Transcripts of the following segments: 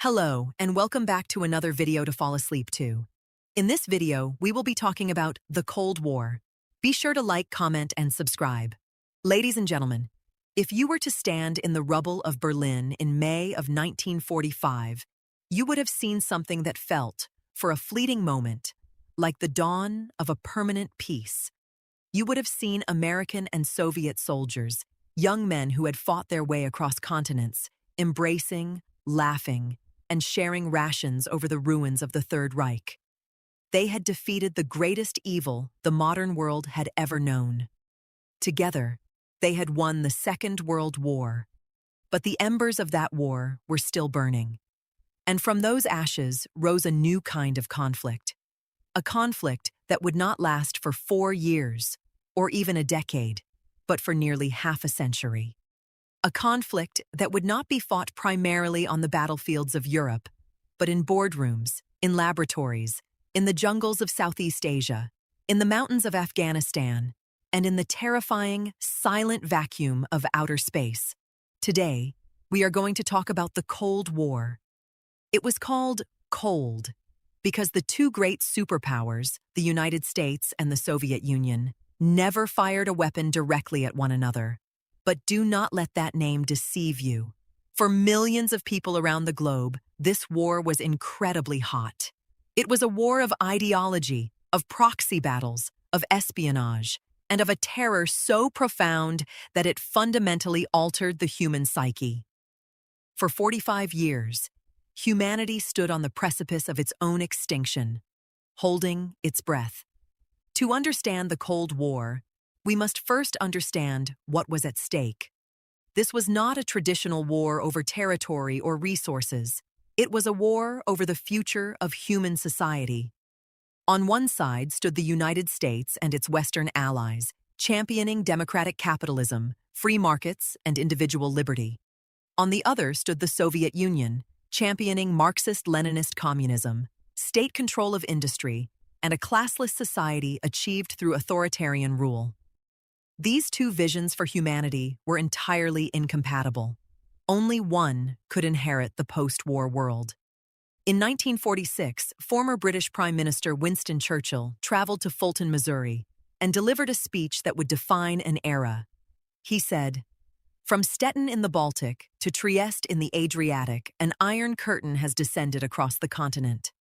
Hello, and welcome back to another video to fall asleep to. In this video, we will be talking about the Cold War. Be sure to like, comment, and subscribe. Ladies and gentlemen, if you were to stand in the rubble of Berlin in May of 1945, you would have seen something that felt, for a fleeting moment, like the dawn of a permanent peace. You would have seen American and Soviet soldiers, young men who had fought their way across continents, embracing, laughing, and sharing rations over the ruins of the Third Reich. They had defeated the greatest evil the modern world had ever known. Together, they had won the Second World War. But the embers of that war were still burning. And from those ashes rose a new kind of conflict. A conflict that would not last for 4 years, or even a decade, but for nearly half a century. A conflict that would not be fought primarily on the battlefields of Europe, but in boardrooms, in laboratories, in the jungles of Southeast Asia, in the mountains of Afghanistan, and in the terrifying, silent vacuum of outer space. Today, we are going to talk about the Cold War. It was called Cold because the two great superpowers, the United States and the Soviet Union, never fired a weapon directly at one another. But do not let that name deceive you. For millions of people around the globe, this war was incredibly hot. It was a war of ideology, of proxy battles, of espionage, and of a terror so profound that it fundamentally altered the human psyche. For 45 years, humanity stood on the precipice of its own extinction, holding its breath. To understand the Cold War, we must first understand what was at stake. This was not a traditional war over territory or resources. It was a war over the future of human society. On one side stood the United States and its Western allies, championing democratic capitalism, free markets, and individual liberty. On the other stood the Soviet Union, championing Marxist-Leninist communism, state control of industry, and a classless society achieved through authoritarian rule. These two visions for humanity were entirely incompatible. Only one could inherit the post-war world. In 1946, former British Prime Minister Winston Churchill traveled to Fulton, Missouri, and delivered a speech that would define an era. He said, "From Stettin in the Baltic to Trieste in the Adriatic, an iron curtain has descended across the continent.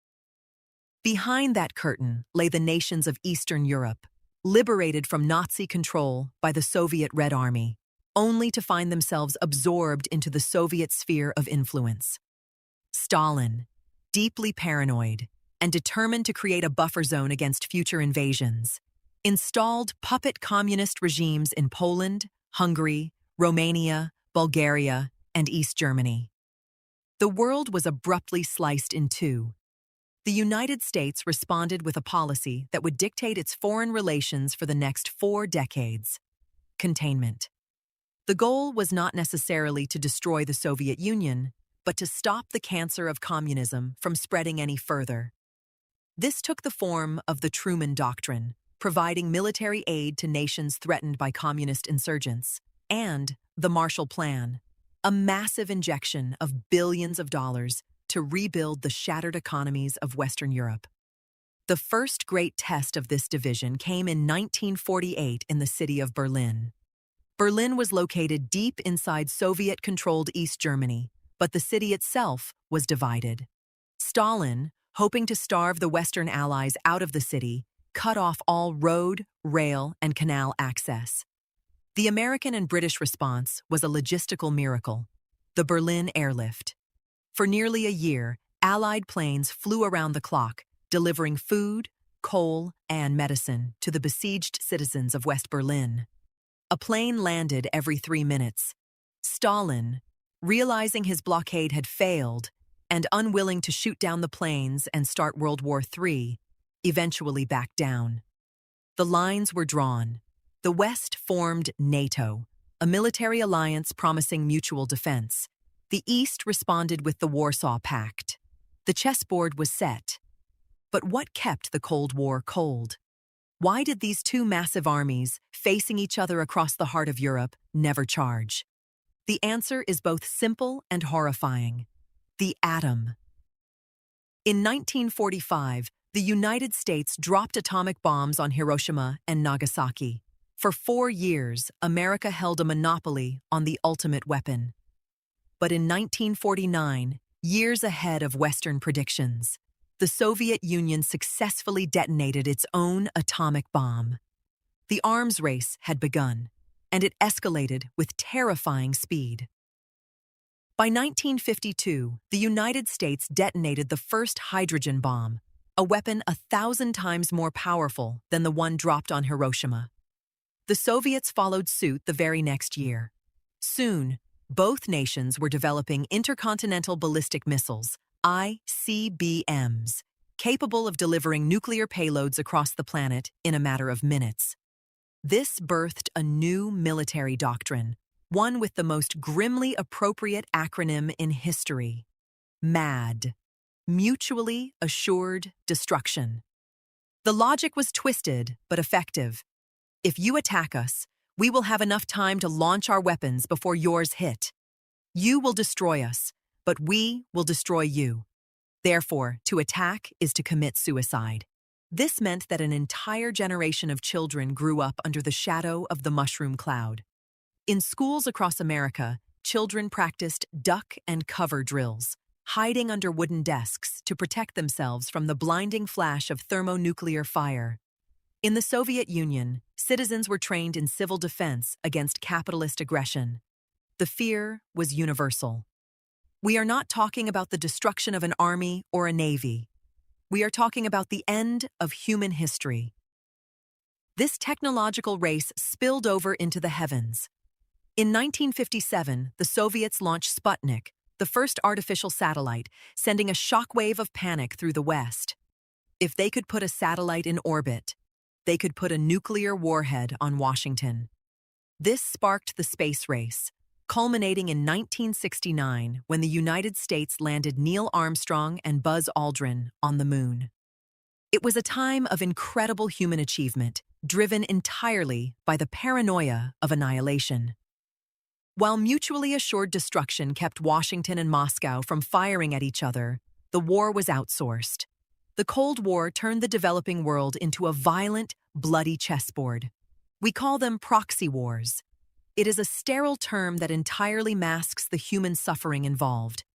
Behind that curtain lay the nations of Eastern Europe, liberated from Nazi control by the Soviet Red Army, only to find themselves absorbed into the Soviet sphere of influence. Stalin, deeply paranoid and determined to create a buffer zone against future invasions, installed puppet communist regimes in Poland, Hungary, Romania, Bulgaria, and East Germany. The world was abruptly sliced in two. The United States responded with a policy that would dictate its foreign relations for the next 4 decades: containment. The goal was not necessarily to destroy the Soviet Union, but to stop the cancer of communism from spreading any further. This took the form of the Truman Doctrine, providing military aid to nations threatened by communist insurgents, and the Marshall Plan, a massive injection of billions of dollars to rebuild the shattered economies of Western Europe. The first great test of this division came in 1948 in the city of Berlin. Berlin was located deep inside Soviet-controlled East Germany, but the city itself was divided. Stalin, hoping to starve the Western allies out of the city, cut off all road, rail, and canal access. The American and British response was a logistical miracle: the Berlin Airlift. For nearly a year, Allied planes flew around the clock, delivering food, coal, and medicine to the besieged citizens of West Berlin. A plane landed every 3 minutes. Stalin, realizing his blockade had failed and unwilling to shoot down the planes and start World War III, eventually backed down. The lines were drawn. The West formed NATO, a military alliance promising mutual defense. The East responded with the Warsaw Pact. The chessboard was set. But what kept the Cold War cold? Why did these two massive armies, facing each other across the heart of Europe, never charge? The answer is both simple and horrifying. the atom. In 1945, the United States dropped atomic bombs on Hiroshima and Nagasaki. For 4 years, America held a monopoly on the ultimate weapon. But in 1949, years ahead of Western predictions, the Soviet Union successfully detonated its own atomic bomb. The arms race had begun, and it escalated with terrifying speed. By 1952, the United States detonated the first hydrogen bomb, a weapon 1,000 times more powerful than the one dropped on Hiroshima. The Soviets followed suit the very next year. Soon, both nations were developing intercontinental ballistic missiles, ICBMs, capable of delivering nuclear payloads across the planet in a matter of minutes. This birthed a new military doctrine, one with the most grimly appropriate acronym in history: MAD, Mutually Assured Destruction. The logic was twisted but effective. If you attack us, we will have enough time to launch our weapons before yours hit. You will destroy us, but we will destroy you. Therefore, to attack is to commit suicide. This meant that an entire generation of children grew up under the shadow of the mushroom cloud. In schools across America, children practiced duck and cover drills, hiding under wooden desks to protect themselves from the blinding flash of thermonuclear fire. In the Soviet Union, citizens were trained in civil defense against capitalist aggression. The fear was universal. We are not talking about the destruction of an army or a navy. We are talking about the end of human history. This technological race spilled over into the heavens. In 1957, the Soviets launched Sputnik, the first artificial satellite, sending a shockwave of panic through the West. If they could put a satellite in orbit, they could put a nuclear warhead on Washington. This sparked the space race, culminating in 1969 when the United States landed Neil Armstrong and Buzz Aldrin on the moon. It was a time of incredible human achievement, driven entirely by the paranoia of annihilation. While mutually assured destruction kept Washington and Moscow from firing at each other, the war was outsourced. The Cold War turned the developing world into a violent, bloody chessboard. We call them proxy wars. It is a sterile term that entirely masks the human suffering involved.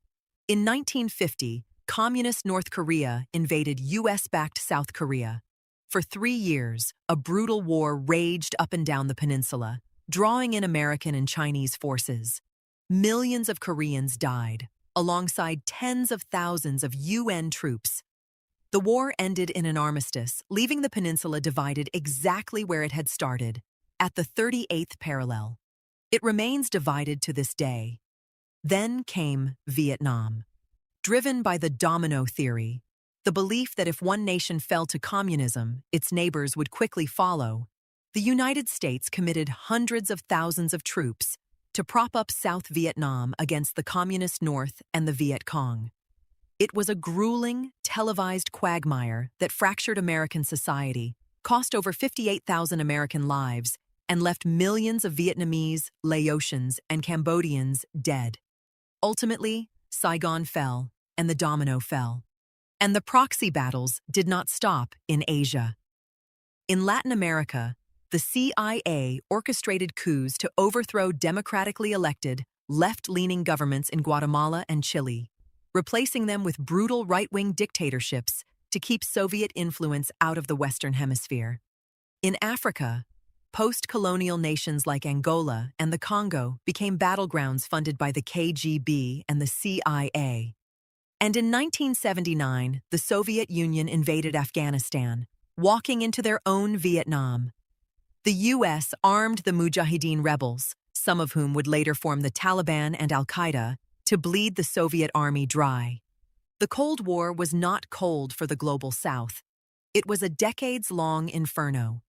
In 1950, Communist North Korea invaded US-backed South Korea. For 3 years, a brutal war raged up and down the peninsula, drawing in American and Chinese forces. Millions of Koreans died, alongside tens of thousands of UN troops. The war ended in an armistice, leaving the peninsula divided exactly where it had started, at the 38th parallel. It remains divided to this day. Then came Vietnam. Driven by the domino theory, the belief that if one nation fell to communism, its neighbors would quickly follow, the United States committed hundreds of thousands of troops to prop up South Vietnam against the Communist North and the Viet Cong. It was a grueling, televised quagmire that fractured American society, cost over 58,000 American lives, and left millions of Vietnamese, Laotians, and Cambodians dead. Ultimately, Saigon fell, and the domino fell. And the proxy battles did not stop in Asia. In Latin America, the CIA orchestrated coups to overthrow democratically elected, left-leaning governments in Guatemala and Chile, replacing them with brutal right-wing dictatorships to keep Soviet influence out of the Western Hemisphere. In Africa, post-colonial nations like Angola and the Congo became battlegrounds funded by the KGB and the CIA. And in 1979, the Soviet Union invaded Afghanistan, walking into their own Vietnam. The U.S. armed the Mujahideen rebels, some of whom would later form the Taliban and Al-Qaeda, to bleed the Soviet army dry. The Cold War was not cold for the global South. It was a decades-long inferno.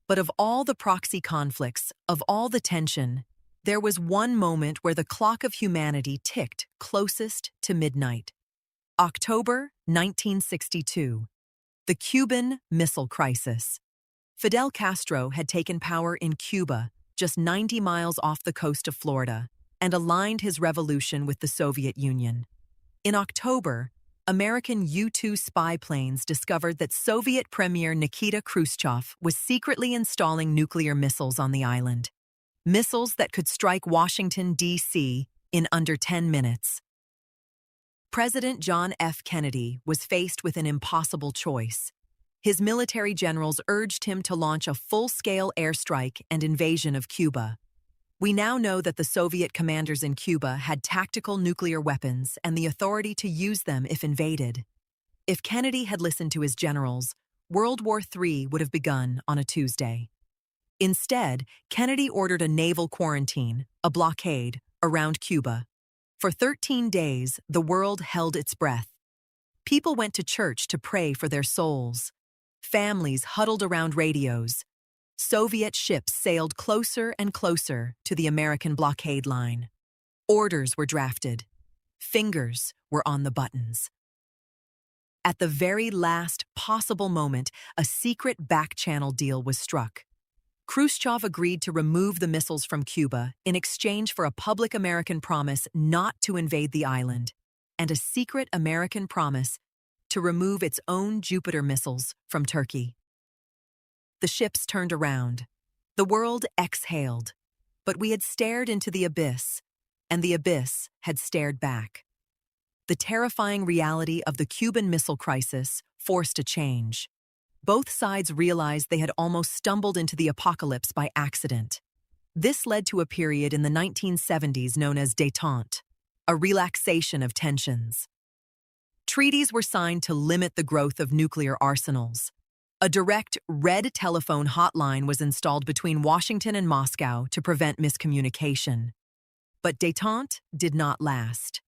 But of all the proxy conflicts, of all the tension, there was one moment where the clock of humanity ticked closest to midnight. October 1962. The Cuban Missile Crisis. Fidel Castro had taken power in Cuba, just 90 miles off the coast of Florida, and aligned his revolution with the Soviet Union. In October, American U-2 spy planes discovered that Soviet Premier Nikita Khrushchev was secretly installing nuclear missiles on the island. Missiles that could strike Washington, D.C. in under 10 minutes. President John F. Kennedy was faced with an impossible choice. His military generals urged him to launch a full-scale airstrike and invasion of Cuba. We now know that the Soviet commanders in Cuba had tactical nuclear weapons and the authority to use them if invaded. If Kennedy had listened to his generals, World War III would have begun on a Tuesday. Instead, Kennedy ordered a naval quarantine, a blockade, around Cuba. For 13 days, the world held its breath. People went to church to pray for their souls. Families huddled around radios. Soviet ships sailed closer and closer to the American blockade line. Orders were drafted. Fingers were on the buttons. At the very last possible moment, a secret back-channel deal was struck. Khrushchev agreed to remove the missiles from Cuba in exchange for a public American promise not to invade the island, and a secret American promise to remove its own Jupiter missiles from Turkey. The ships turned around. The world exhaled, but we had stared into the abyss, and the abyss had stared back. The terrifying reality of the Cuban Missile Crisis forced a change. Both sides realized they had almost stumbled into the apocalypse by accident. This led to a period in the 1970s known as détente, a relaxation of tensions. Treaties were signed to limit the growth of nuclear arsenals. A direct red telephone hotline was installed between Washington and Moscow to prevent miscommunication. But détente did not last.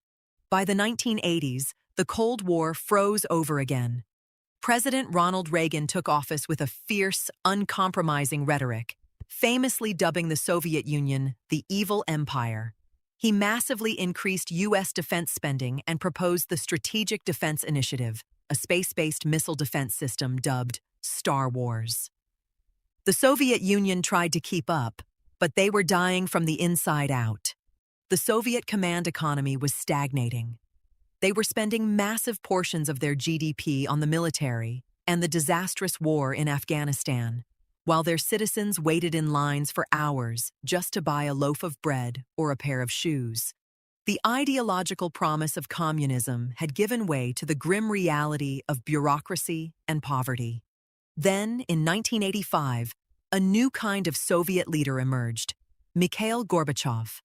By the 1980s, the Cold War froze over again. President Ronald Reagan took office with a fierce, uncompromising rhetoric, famously dubbing the Soviet Union the evil empire. He massively increased U.S. defense spending and proposed the Strategic Defense Initiative, a space-based missile defense system dubbed Star Wars. The Soviet Union tried to keep up, but they were dying from the inside out. The Soviet command economy was stagnating. They were spending massive portions of their GDP on the military and the disastrous war in Afghanistan, while their citizens waited in lines for hours just to buy a loaf of bread or a pair of shoes. The ideological promise of communism had given way to the grim reality of bureaucracy and poverty. Then, in 1985, a new kind of Soviet leader emerged, Mikhail Gorbachev.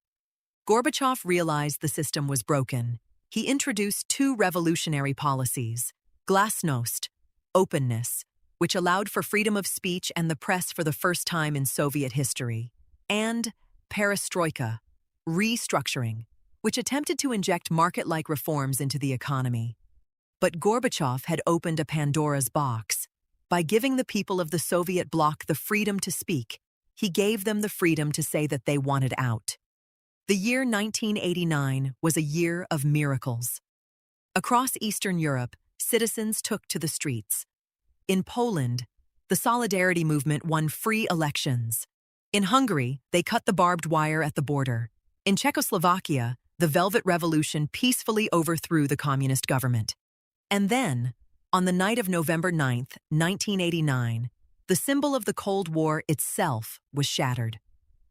Gorbachev realized the system was broken. He introduced two revolutionary policies: glasnost, openness, which allowed for freedom of speech and the press for the first time in Soviet history, and perestroika, restructuring, which attempted to inject market-like reforms into the economy. But Gorbachev had opened a Pandora's box. By giving the people of the Soviet bloc the freedom to speak, he gave them the freedom to say that they wanted out. The year 1989 was a year of miracles. Across Eastern Europe, citizens took to the streets. In Poland, the Solidarity movement won free elections. In Hungary, they cut the barbed wire at the border. In Czechoslovakia, the Velvet Revolution peacefully overthrew the communist government. And then, on the night of November 9, 1989, the symbol of the Cold War itself was shattered.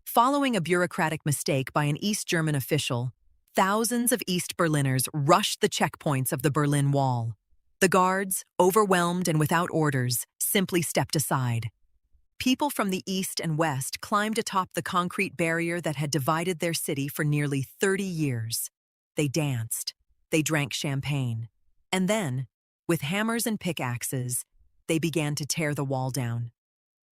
Following a bureaucratic mistake by an East German official, thousands of East Berliners rushed the checkpoints of the Berlin Wall. The guards, overwhelmed and without orders, simply stepped aside. People from the East and West climbed atop the concrete barrier that had divided their city for nearly 30 years. They danced. They drank champagne. And then, with hammers and pickaxes, they began to tear the wall down.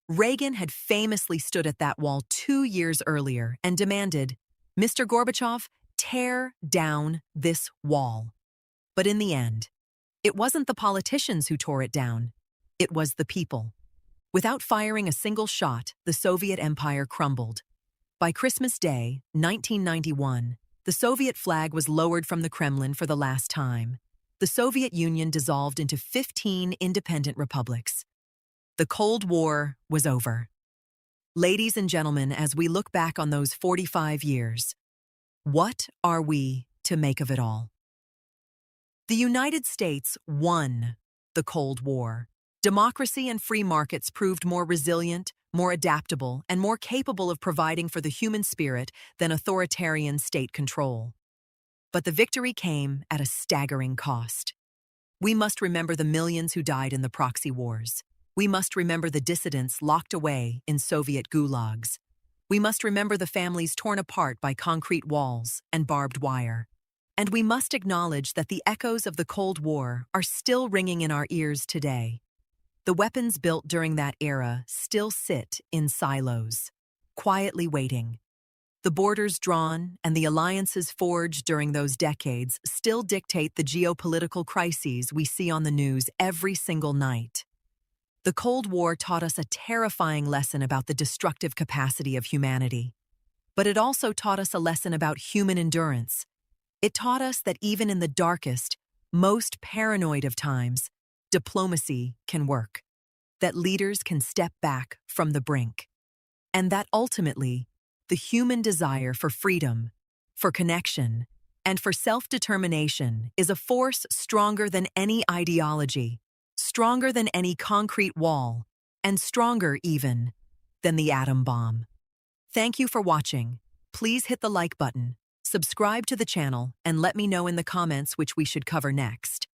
Reagan had famously stood at that wall 2 years earlier and demanded, "Mr. Gorbachev, tear down this wall." But in the end, it wasn't the politicians who tore it down. It was the people. Without firing a single shot, the Soviet Empire crumbled. By Christmas Day, 1991, the Soviet flag was lowered from the Kremlin for the last time. The Soviet Union dissolved into 15 independent republics. The Cold War was over. Ladies and gentlemen, as we look back on those 45 years, what are we to make of it all? The United States won the Cold War. Democracy and free markets proved more resilient, more adaptable, and more capable of providing for the human spirit than authoritarian state control. But the victory came at a staggering cost. We must remember the millions who died in the proxy wars. We must remember the dissidents locked away in Soviet gulags. We must remember the families torn apart by concrete walls and barbed wire. And we must acknowledge that the echoes of the Cold War are still ringing in our ears today. The weapons built during that era still sit in silos, quietly waiting. The borders drawn and the alliances forged during those decades still dictate the geopolitical crises we see on the news every single night. The Cold War taught us a terrifying lesson about the destructive capacity of humanity. But it also taught us a lesson about human endurance. It taught us that even in the darkest, most paranoid of times, diplomacy can work, that leaders can step back from the brink, and that ultimately, the human desire for freedom, for connection, and for self-determination is a force stronger than any ideology, stronger than any concrete wall, and stronger even than the atom bomb. Thank you for watching. Please hit the like button, subscribe to the channel, and let me know in the comments which we should cover next.